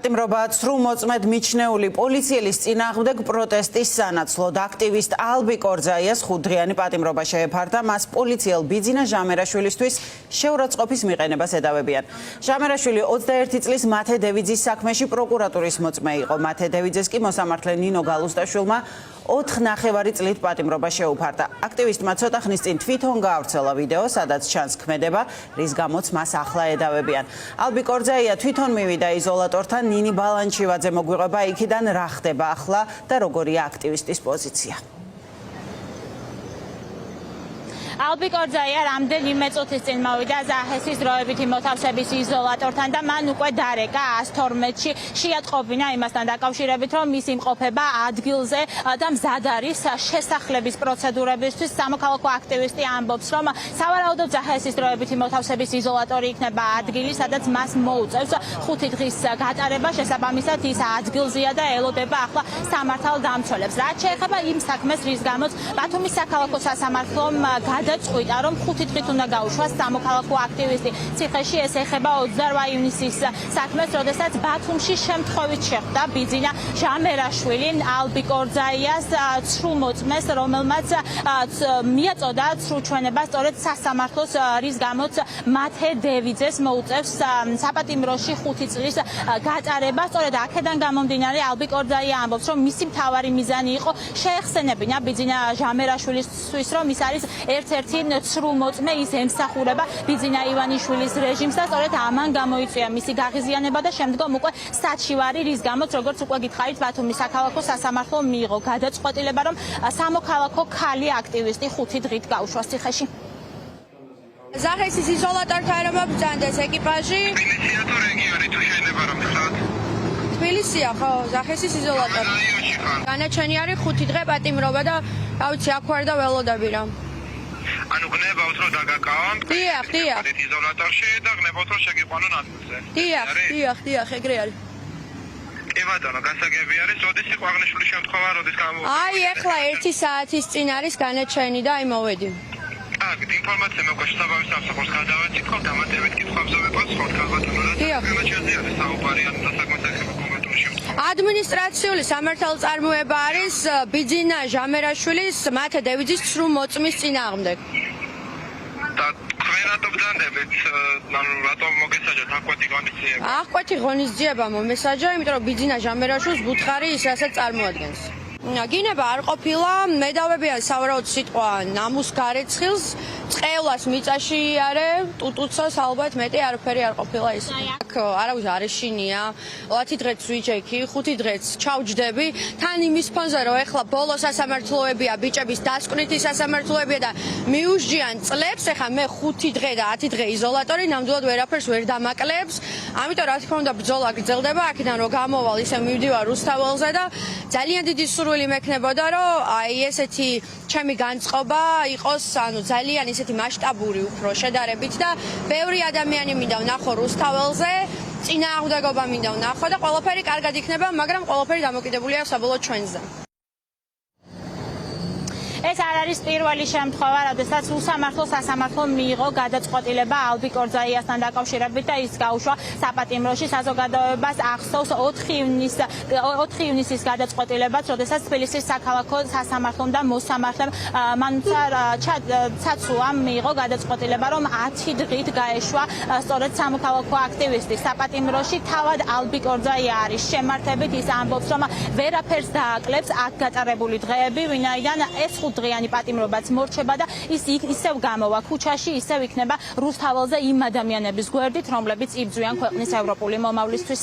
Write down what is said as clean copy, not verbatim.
პატიმრობა სრულმოწმედ მიჩნეული პოლიციელის წინააღმდეგ პროტესტის სანაცვლოდ აქტივისტ ალბი კორძაიას 5დღიანი პატიმრობა შეეფარდა. მას პოლიციელ ბიძინა ჟამერაშვილისთვის შეურაცხყოფის მიყენებას ედავებიან. ჟამერაშვილი 21 წლის მათე დევიძის საქმეში პროკურატურის მოწმე იყო. მათე დევიძეს კი მოსამართლე ნინო გალუსტაშვილმა 4.5 წლით პატიმრობა შეუფარდა. აქტივისტმა ცოტა ხნის წინ თვითონ გაავრცელა ვიდეო, სადაც ჩანს ქმედება, რის გამოც მას ახლა ედავებიან. ალბი კორძაია თვითონ მივიდა იზოლატორთან. ნინი ბალანჩივაძე მოგვიყვება იქიდან რა ხდება ახლა და როგორია აქტივისტის პოზიცია. ალბი კორძაია რამდენიმე წუთის წინ მოვიდა ზაჰესის დროებითი მოთავსების იზოლატორთან და მან უკვე დარეკა 112-ში შეატყობინა იმასთან დაკავშირებით, რომ მისი იმყოფება ადგილზე და მზად არის შესახლების პროცედურებისთვის. სამოქალაქო აქტივისტი ამბობს, რომ სავარაუდოდ ზაჰესის დროებითი მოთავსების იზოლატორი იქნება ადგილი, სადაც მას მოუწევს 5 დღის გატარება. შესაბამისად ის ადგილზეა და ელოდება ახლა სამართალდამცველებს. რაც შეეხება იმ საქმეს, რის გამოც ბათუმის საქალაქო სასამართლომ გადაწყვიტა, რომ 5 დღით უნდა გაუშვას სამოქალაქო აქტივისტი ციხეში. ეს ეხება 28 ივნისის საქმეს, როდესაც ბათუმში შემთხვევით შეხვდა ბიძინა ჟამერაშვილი ალბი კორძაიას სრულმოწმეს, რომელმაც მიაწოდა სრულჩვენება სწორედ სასამართლოს, რის გამოც მათე დევიძეს მოუწევს საპატიმროში 5 წლის გატარება. სწორედ აქედან გამომდინარე ალბი კორძაია ამბობს, რომ მისი მთავარი მიზანი იყო შეეხსენებინა ბიძინა ჟამერაშვილისთვის, რომ ის არის ერთ-ერთი სრულმოწმე, ის ემსახურება ბიძინა ივანიშვილის რეჟიმს და სწორედ ამან გამოიწვია მისი გაღიზიანება და შემდგომ უკვე საჩივარი, რის გამოც როგორც უკვე გითხარით, ბათუმის საქალაქო სასამართლომ მიიღო გადაწყვეტილება, რომ სამოქალაქო ქალი აქტივისტი 5 დღით გაუშვას ციხეში. ზაჰესის იზოლატორთან რომ ბრძანდეს ეკიპაჟი. თბილისია თუ რეგიონი თუ შეიძლება რომ ხარ? თბილისია ხო, ზაჰესის იზოლატორი. რაიონში ხარ? განაჩენი არის 5 დღე პატიმრობა და ავიცი აქ ვარ და ველოდები რა. ანუ გნებავთ რომ დაგაკავან? დიახ. იზოლატორში და გნებავთ რომ შეგიყვანონ ადგილზე. დიახ, ეგრე არის. კი ბატონო, გასაგები არის, როდის იყო აღნიშნული შემთხვევა, როდის გამოვიდა? აი, ეხლა 1 საათის წინ არის განაჩენი და აი მოვედი. აქ ინფორმაცია მოგეშ საბავშვო სამსახურს გადავეცით, ხო, დამატებით კითხვებზე ვიყვანს, ხო, ბატონო, დიახ. განაჩენზე არის საუბარი, ანუ დასაქმეს ეხება კონკრეტული შემთხვევა. ადმინისტრაციული სამართალწარმოება არის ბიძინა ჟამერაშვილის მათე დევიძის სრულმოწმის წინააღმდეგ. და თქვენ რატომ ბრძანდებით? ანუ რატომ მოგესაჯათ აკვეთი ღონისძიება? აკვეთი ღონისძიება მომესაჯა, იმიტომ რომ ბიძინა ჟამერაშვილს ბუთხარი ის რასაც წარმოადგენს. გინება არ ყოფილა, მედავებიან სავარაუდ სიტყვა ნამუს გარეცხილს, წყევლას მიწაში იარე, ტუტუცას ალბათ მეტი არაფერი არ ყოფილა ის. აქ არავის არ ეშინია, 10 დღეც ვიჯექი, 5 დღეც ჩავჯდები, თან იმის ფონზე რომ ეხლა ბოლო სასამართლოებია, ბიჭების დასკვნითი სასამართლოებია და მიუსჯიან წლებს, ეხლა მე 5 დღე და 10 დღე იზოლატორი ნამდვილად ვერაფერს ვერ დამაკლებს. ამიტომ რა თქმა უნდა ბრძოლა გრძელდება, აქედან რომ გამოვალ ისე მივდივარ რუსთაველზე და ძალიან დიდი სურვილი მექნებოდა რომ აი ესეთი ჩემი განწყობა იყოს, ანუ ძალიან ისეთი მასშტაბური უფრო შედარებით და ბევრი ადამიანი მინდა ვნახო რუსთაველზე, წინააღმდეგობა მინდა ვნახო და ყველაფერი კარგად იქნება, მაგრამ ყველაფერი დამოკიდებულია საბოლოოდ ჩვენზე. ეს არ არის პირველი შემთხვევა, როდესაც უსამართლო სასამართლომ მიიღო გადაწყვეტილება ალბი კორძაიასთან დაკავშირებით და ის გაუშვა საპატიმროში. საზოგადოებას ახსოვს 4 ივნისის გადაწყვეტილებაც, როდესაც თბილისის საქალაქო სასამართლომ და მოსამართლემ ცაცუამ მიიღო გადაწყვეტილება, რომ 10 დღით გაეშვა სწორედ სამოქალაქო აქტივისტი საპატიმროში. თავად ალბი კორძაია არის შემართებით, ის ამბობს, რომ ვერაფერს დააკლებს აქ გატარებული დღეები, ვინაიდან ეს დღიანი პატიმრობაც მორჩება და ის ისევ გამოვა ქუჩაში, ისევ იქნება რუსთაველზე იმ ადამიანების გვერდით, რომლებიც იბრძვიან ქვეყნის ევროპული მომავლისთვის.